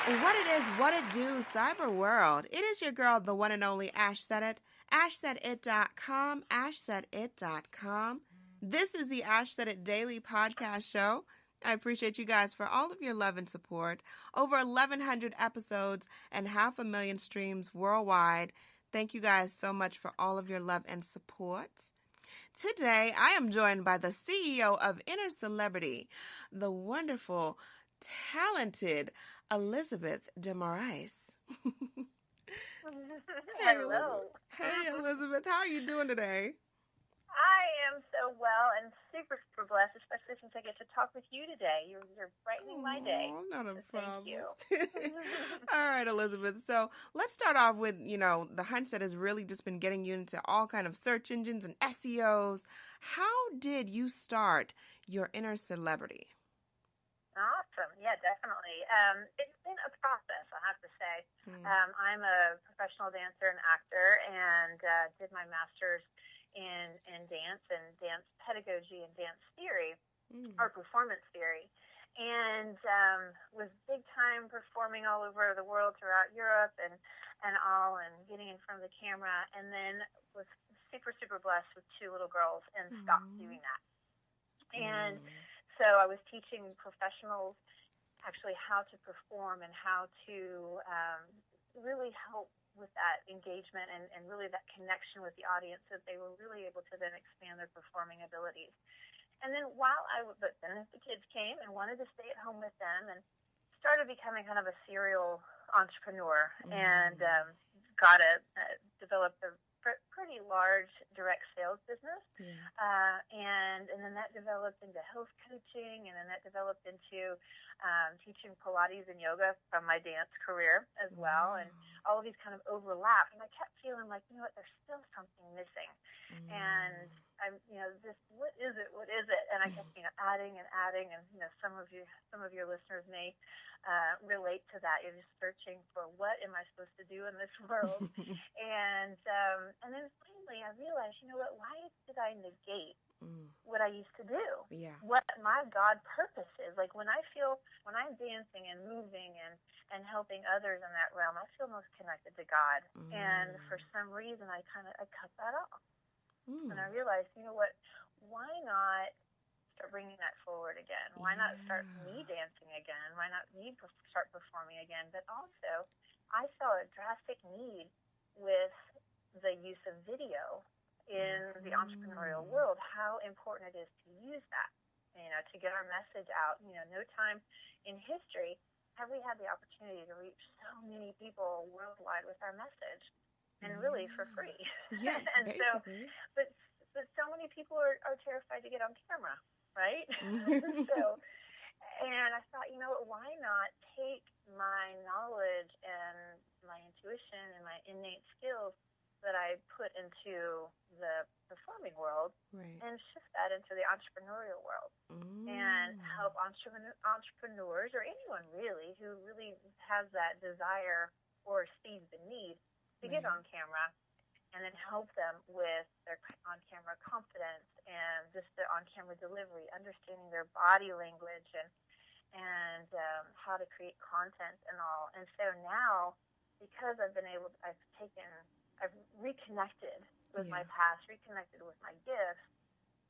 What it is, what it do, cyber world. It is your girl, the one and only Ash Said It. AshSaidIt.com, AshSaidIt.com. This is the Ash Said It Daily Podcast Show. I appreciate you guys for all of your love and support. Over 1,100 episodes and 500,000 streams worldwide. Thank you guys so much for all of your love and support. Today, I am joined by the CEO of Inner Celebrity, the wonderful, talented Elizabeth de Moraes. Hello. Hey, Elizabeth. How are you doing today? I am so well and super blessed, especially since I get to talk with you today. You're brightening my day. Not a problem. Thank you. All right, Elizabeth. So let's start off with, the hunch that has really just been getting you into all kind of search engines and SEOs. How did you start your Inner Celebrity? Awesome. Yeah, definitely. It's been a process, I have to say. I'm a professional dancer and actor and did my master's in dance and dance pedagogy and dance theory or performance theory. And was big time performing all over the world throughout Europe and all and getting in front of the camera, and then was super blessed with 2 little girls and stopped doing that. And so I was teaching professionals actually how to perform and how to really help with that engagement and really that connection with the audience, so that they were really able to then expand their performing abilities. And then but then the kids came and wanted to stay at home with them, and started becoming kind of a serial entrepreneur, and developed a pretty large direct sales business. And then that developed into health coaching, and then that developed into teaching Pilates and yoga from my dance career as well. And all of these kind of overlap, and I kept feeling like, there's still something missing. And I'm, what is it? And I kept, adding, and some of your listeners may relate to that. You're just searching for, what am I supposed to do in this world? and then finally I realized, why did I negate what I used to do? What my God purpose is. Like when I'm dancing and moving and helping others in that realm, I feel most connected to God. And for some reason I cut that off. And I realized, why not start bringing that forward again? Why not start me dancing again? Why not me start performing again? But also, I saw a drastic need with the use of video in the entrepreneurial world, how important it is to use that, to get our message out. No time in history have we had the opportunity to reach so many people worldwide with our message, and really for free. Yeah, and basically. but so many people are terrified to get on camera, right? And I thought, why not take my knowledge and my intuition and my innate skills that I put into the performing world and shift that into the entrepreneurial world and help entrepreneurs, or anyone really who really has that desire or sees the need to get on camera, and then help them with their on-camera confidence and just their on-camera delivery, understanding their body language and how to create content and all. And so now, because I've reconnected with my past, reconnected with my gifts,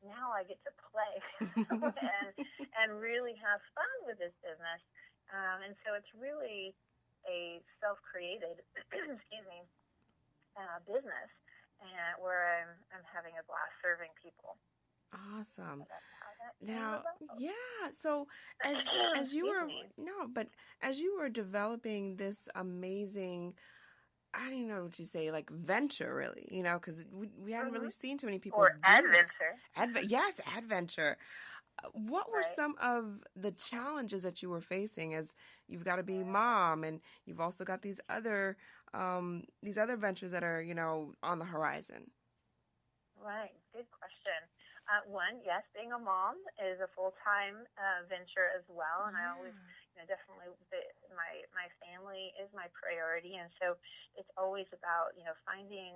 now I get to play and really have fun with this business. And so it's really a self-created, business, and where I'm having a blast serving people. Awesome. Now, so as you were developing this amazing, I don't even know what you say, like venture, really, because we hadn't really seen too many people or do adventure. Yes, adventure. What were some of the challenges that you were facing, as you've got to be mom, and you've also got these other ventures that are, on the horizon? Right. Good question. One, yes, being a mom is a full-time venture as well, and I always, definitely my family is my priority, and so it's always about finding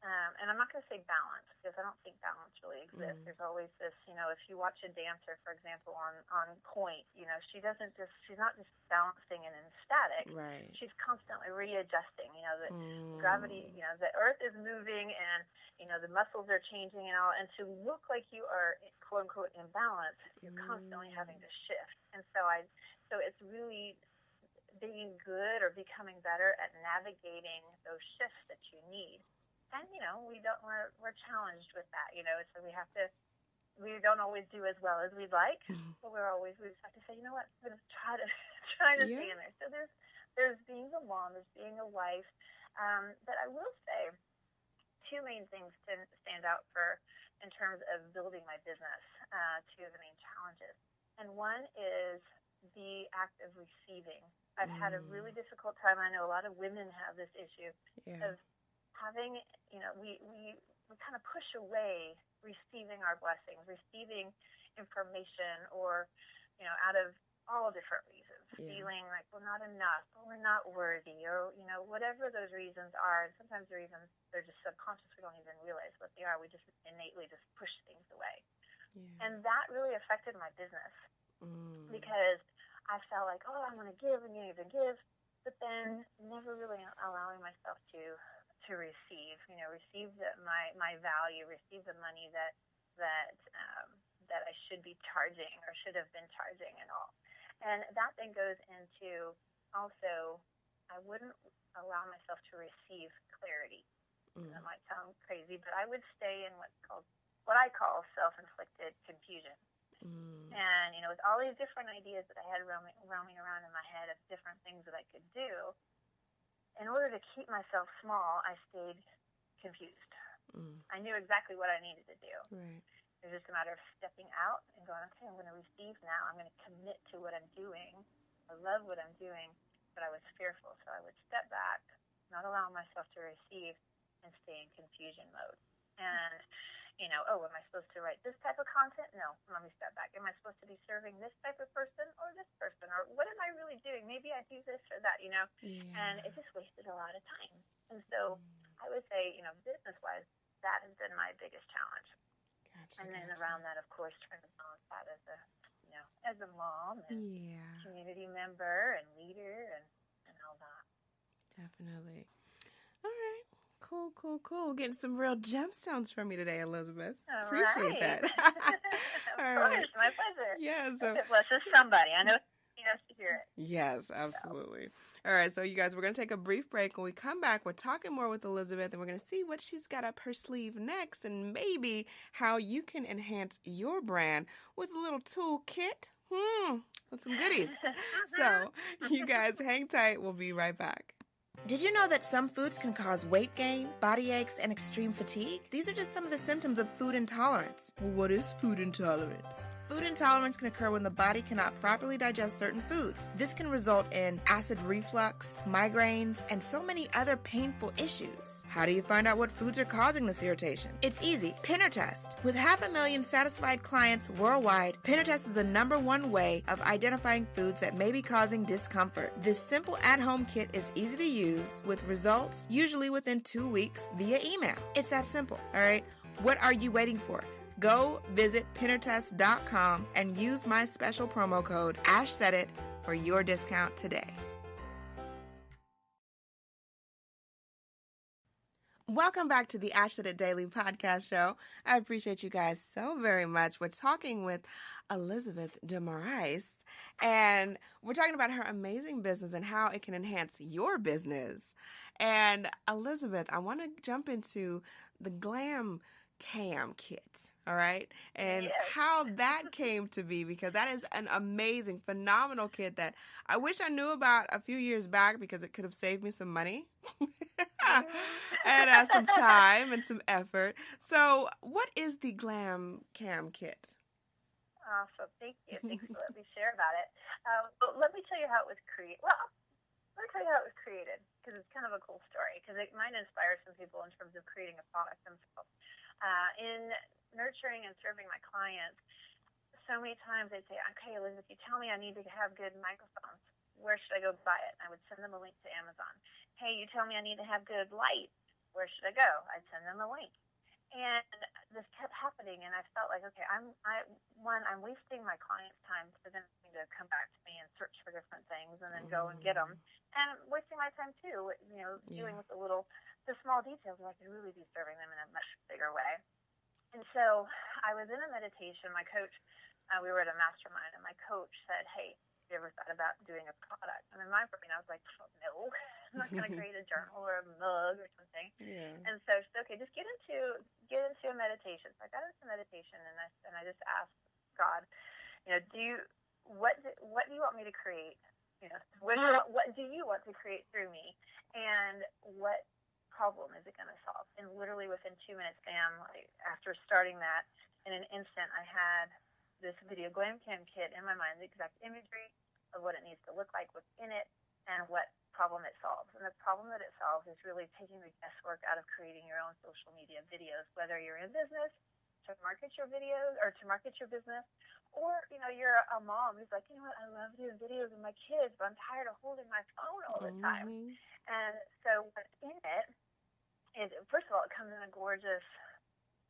and I'm not going to say balance, because I don't think balance really exists. There's always this, if you watch a dancer, for example, on point, she's not just balancing and in static. Right. She's constantly readjusting. The gravity, the earth is moving, and the muscles are changing and all. And to look like you are quote unquote in balance, you're constantly having to shift. And so it's really being good or becoming better at navigating those shifts that you need. And we're challenged with that, so we don't always do as well as we'd like, but we just have to say, you know what, I'm going to try to stay in there. So there's being a mom, there's being a wife, but I will say two main things to stand out in terms of building my business, two of the main challenges. And one is the act of receiving. I've had a really difficult time. I know a lot of women have this issue of having, we kind of push away receiving our blessings, receiving information, or, out of all different reasons, feeling like we're not enough, or we're not worthy, or, whatever those reasons are. And sometimes they're just subconscious. We don't even realize what they are. We just innately just push things away. Yeah. And that really affected my business because I felt like, oh, I'm going to give and give and give, but then never really allowing myself to receive, receive my value, receive the money that I should be charging or should have been charging and all. And that then goes into also, I wouldn't allow myself to receive clarity. That might sound crazy, but I would stay in what I call self-inflicted confusion. And, with all these different ideas that I had roaming around in my head of different things that I could do, in order to keep myself small, I stayed confused. I knew exactly what I needed to do. Right. It was just a matter of stepping out and going, okay, I'm going to receive now. I'm going to commit to what I'm doing. I love what I'm doing, but I was fearful. So I would step back, not allow myself to receive, and stay in confusion mode. And, am I supposed to write this type of content? No, let me step back. Am I supposed to be serving this type of person or this person? Or what am I really doing? Maybe I do this or that, Yeah. And it just wasted a lot of time. And so I would say, business-wise, that has been my biggest challenge. Gotcha, and then around that, of course, trying to balance that as a mom and community member and leader and all that. Definitely. All right. Cool. Getting some real gemstones from you today, Elizabeth. All Appreciate that. Of course, my pleasure. Yeah. So it blesses somebody. I know he has to hear it. Yes, absolutely. So. All right, so you guys, we're going to take a brief break. When we come back, we're talking more with Elizabeth, and we're going to see what she's got up her sleeve next, and maybe how you can enhance your brand with a little toolkit. With some goodies. So you guys hang tight. We'll be right back. Did you know that some foods can cause weight gain, body aches, and extreme fatigue? These are just some of the symptoms of food intolerance. Well, what is food intolerance? Food intolerance can occur when the body cannot properly digest certain foods. This can result in acid reflux, migraines, and so many other painful issues. How do you find out what foods are causing this irritation? It's easy. Pinner Test. With 500,000 satisfied clients worldwide, Pinner Test is the #1 way of identifying foods that may be causing discomfort. This simple at-home kit is easy to use with results usually within 2 weeks via email. It's that simple, all right? What are you waiting for? Go visit pinnertest.com and use my special promo code AshSaidIt for your discount today. Welcome back to the Ash Said It Daily podcast show. I appreciate you guys so very much. We're talking with Elizabeth de Moraes, and we're talking about her amazing business and how it can enhance your business. And Elizabeth, I want to jump into the Glam Cam Kit. All right. And how that came to be, because that is an amazing, phenomenal kit that I wish I knew about a few years back, because it could have saved me some money and some time and some effort. So what is the Glam Cam Kit? Awesome. Thank you. Thanks for letting me share about it. But let me tell you how it was created. Well, let me tell you how it was created, because it's kind of a cool story, because it might inspire some people in terms of creating a product themselves. In nurturing and serving my clients, so many times they'd say, okay, Elizabeth, you tell me I need to have good microphones. Where should I go buy it? I would send them a link to Amazon. Hey, you tell me I need to have good light. where should I go? I'd send them a link. And this kept happening, and I felt like, okay, I'm wasting my clients' time for them to come back to me and search for different things and then go and get them, and wasting my time too, dealing with the small details where I could really be serving them in a much bigger way. And so I was in a meditation. My coach, we were at a mastermind, and my coach said, hey, have you ever thought about doing a product? And in my brain, I was like, oh, no, I'm not going to create a journal or a mug or something. Yeah. And so she said, okay, just get into a meditation. So I got into meditation, and I just asked God, what do you want me to create? What do you want to create through me? And what problem is it going to solve? And literally within 2 minutes, bam, after starting that, in an instant, I had this video Glam Cam Kit in my mind, the exact imagery of what it needs to look like, what's in it, and what problem it solves. And the problem that it solves is really taking the guesswork out of creating your own social media videos, whether you're in business to market your videos or to market your business, or you're a mom who's like, I love doing videos with my kids, but I'm tired of holding my phone all the time. And so what's in it is, first of all, it comes in a gorgeous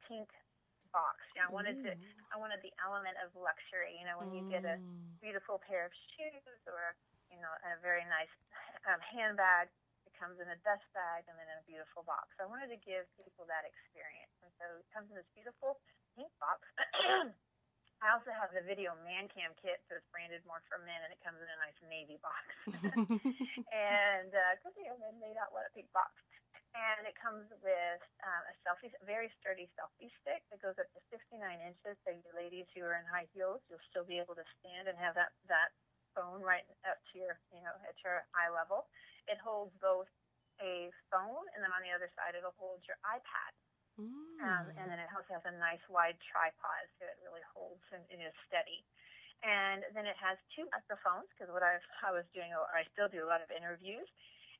pink box. I wanted the element of luxury. When you get a beautiful pair of shoes or a very nice handbag, it comes in a dust bag and then in a beautiful box. So I wanted to give people that experience, and so it comes in this beautiful pink box. I also have the video Man Cam Kit, so it's branded more for men, and it comes in a nice navy box. And because men may not want a pink box. And it comes with a very sturdy selfie stick that goes up to 69 inches. So you ladies who are in high heels, you'll still be able to stand and have that phone right up to your, at your eye level. It holds both a phone, and then on the other side, it'll hold your iPad. And then it also has a nice wide tripod, so it really holds and is steady. And then it has 2 microphones, because what I was doing, or I still do a lot of interviews.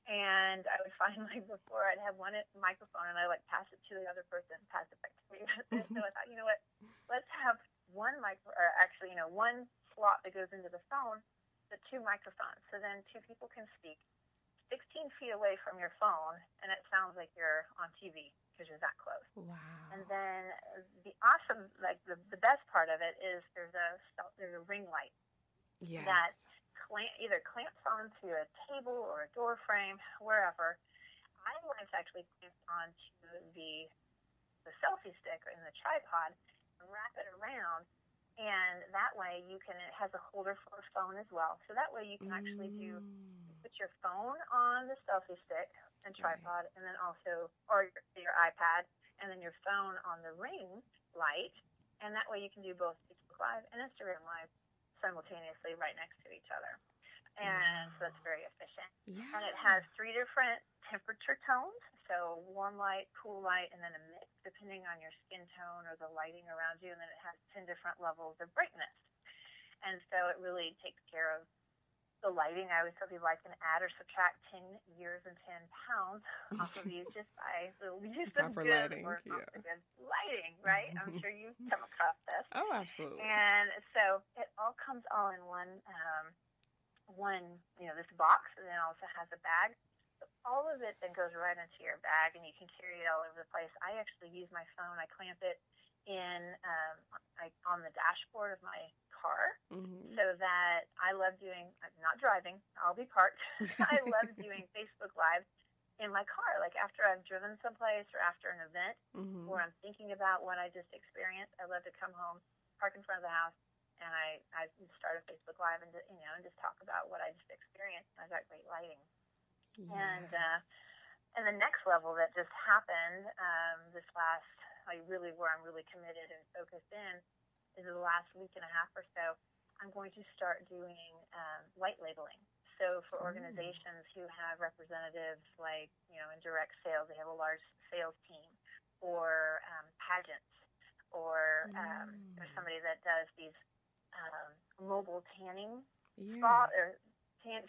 And I would find, before I'd have one microphone and I pass it to the other person, pass it back to me. So I thought, what, let's have one slot that goes into the phone, the 2 microphones. So then 2 people can speak 16 feet away from your phone, and it sounds like you're on TV because you're that close. Wow. And then the awesome, the best part of it is there's a ring light. Yes. That either clamps onto a table or a door frame, wherever. I want to actually clamp onto the selfie stick or in the tripod and wrap it around, and that way it has a holder for a phone as well. So that way you can actually put your phone on the selfie stick and tripod, and then also, or your iPad, and then your phone on the ring light, and that way you can do both Facebook Live and Instagram Live simultaneously right next to each other. And so that's very efficient. Yeah. And it has 3 different temperature tones, so warm light, cool light, and then a mix depending on your skin tone or the lighting around you, and then it has 10 different levels of brightness. And so it really takes care of the lighting. I always tell people I can add or subtract 10 years and 10 pounds off of you just by the use of good lighting, good lighting, right? I'm sure you've come across this. Oh, absolutely. And so it all comes all in one, this box, and then also has a bag. So all of it then goes right into your bag, and you can carry it all over the place. I actually use my phone. I clamp it in on the dashboard of my car, so that I love doing. I'm not driving. I'll be parked. I love doing Facebook Live in my car, after I've driven someplace or after an event where I'm thinking about what I just experienced. I love to come home, park in front of the house, and I start a Facebook Live and just talk about what I just experienced. I've got great lighting. Yeah. And the next level that just happened this last, where I'm really committed and focused in, is the last week and a half or so. I'm going to start doing white labeling. So for organizations who have representatives in direct sales, they have a large sales team, or pageants, or there's somebody that does these mobile tanning spot or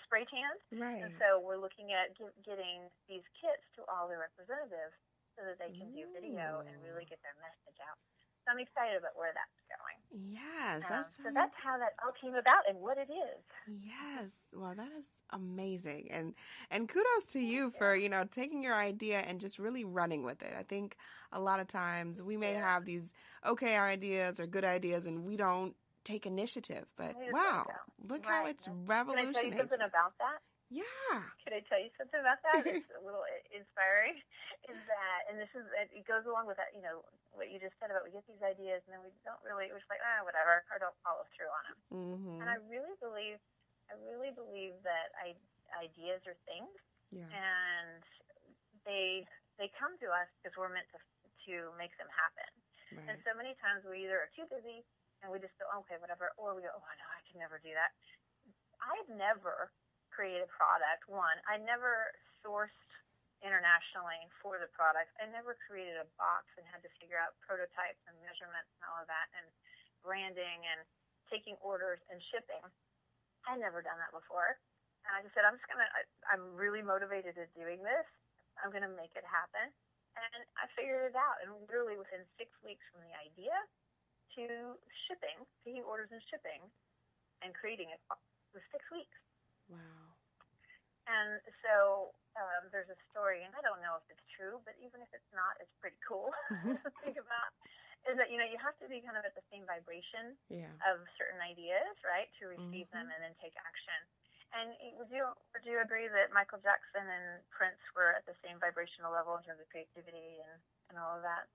spray tans. Right. And so we're looking at getting these kits to all the representatives so that they can do video and really get their message out. So I'm excited about where that's going. Yes. So that's how that all came about and what it is. Yes. Well, that is amazing. And kudos to you for, taking your idea and just really running with it. I think a lot of times we may have these okay ideas or good ideas and we don't take initiative. But wow, look how it's revolutionized. Can I tell you something about that? Yeah. Can I tell you something about that? It's a little inspiring. Is that, and this is, it goes along with that, what you just said about we get these ideas and then we don't really, we're just like, whatever, or don't follow through on them. Mm-hmm. And I really believe that ideas are things, and they come to us because we're meant to make them happen. Right. And so many times we either are too busy and we just go, okay, whatever, or we go, oh no, I can never do that. I've never created a product. One, I never sourced internationally for the product. I never created a box and had to figure out prototypes and measurements and all of that, and branding and taking orders and shipping. I'd never done that before. And I just said, I'm really motivated at doing this. I'm going to make it happen. And I figured it out. And literally within 6 weeks from the idea to shipping, taking orders and shipping and creating it was 6 weeks. Wow. And so there's a story, and I don't know if it's true, but even if it's not, it's pretty cool to think about, is that, you have to be kind of at the same vibration of certain ideas, right, to receive them and then take action. And would you agree that Michael Jackson and Prince were at the same vibrational level in terms of creativity and all of that?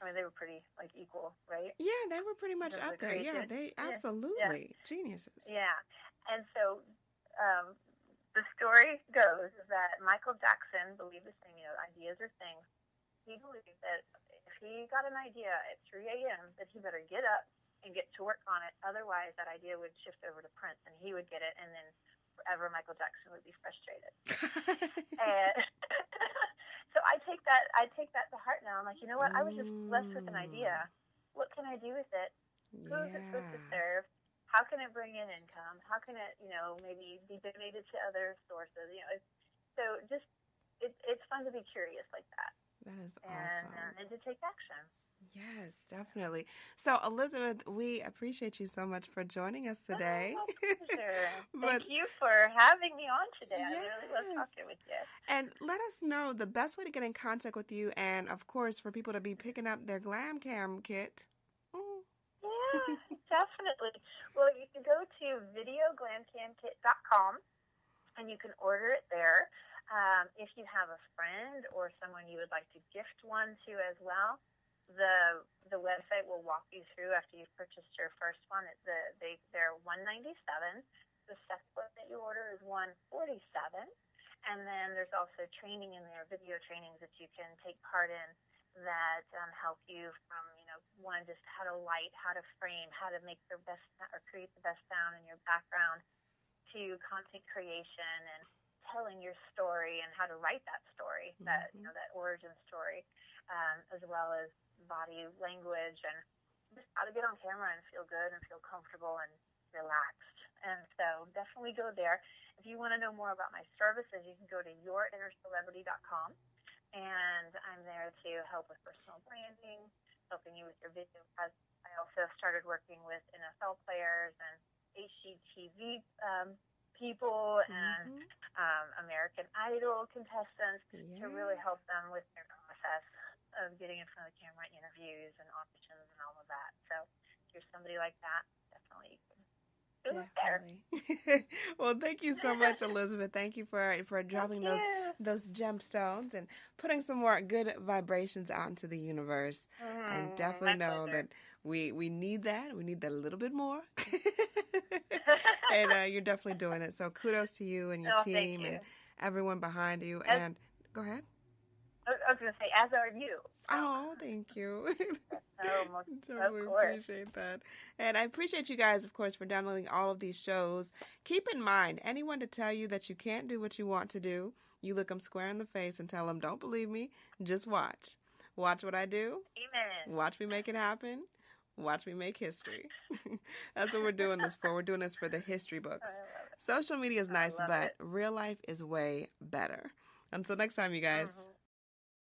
I mean, they were pretty, equal, right? Yeah, they were pretty much up there. Yeah, they absolutely geniuses. Yeah. And so the story goes that Michael Jackson believed the same, ideas are things. He believed that if he got an idea at 3 a.m., that he better get up and get to work on it. Otherwise, that idea would shift over to Prince, and he would get it, and then forever Michael Jackson would be frustrated. And so I take that to heart now. I'm like, you know what? I was just blessed with an idea. What can I do with it? Who is it supposed to serve? How can it bring in income? How can it, maybe be donated to other sources? So just it's fun to be curious like that. That is awesome. And to take action. Yes, definitely. So, Elizabeth, we appreciate you so much for joining us today. Oh, pleasure. Thank you for having me on today. Yes. I really love talking with you. And let us know the best way to get in contact with you, and of course, for people to be picking up their Glam Cam Kit. Yeah, definitely. Well, you can go to videoglamcamkit.com and you can order it there. If you have a friend or someone you would like to gift one to as well, the website will walk you through after you've purchased your first one. They're $197. The second one that you order is $147. And then there's also training in there, video trainings that you can take part in that help you from, one, just how to light, how to frame, how to make the best or create the best sound in your background, to content creation and telling your story and how to write that story, that that origin story, as well as body language and just how to get on camera and feel good and feel comfortable and relaxed. And so definitely go there. If you want to know more about my services, you can go to yourinnercelebrity.com. And I'm there to help with personal branding, helping you with your video. I also started working with NFL players and HGTV people and American Idol contestants to really help them with their process of getting in front of the camera, interviews and auditions and all of that. So if you're somebody like that, definitely you can. Definitely. Well, thank you so much, Elizabeth. Thank you for dropping those gemstones and putting some more good vibrations out into the universe. And definitely know that we need that. We need that a little bit more. And you're definitely doing it. So kudos to you and your team and everyone behind you. And go ahead. I was going to say, as are you. Oh, thank you. Totally appreciate that. And I appreciate you guys, of course, for downloading all of these shows. Keep in mind, anyone to tell you that you can't do what you want to do, you look them square in the face and tell them, don't believe me, just watch. Watch what I do. Amen. Watch me make it happen. Watch me make history. That's what we're doing this for. We're doing this for the history books. Social media is nice, but real life is way better. Until next time, you guys.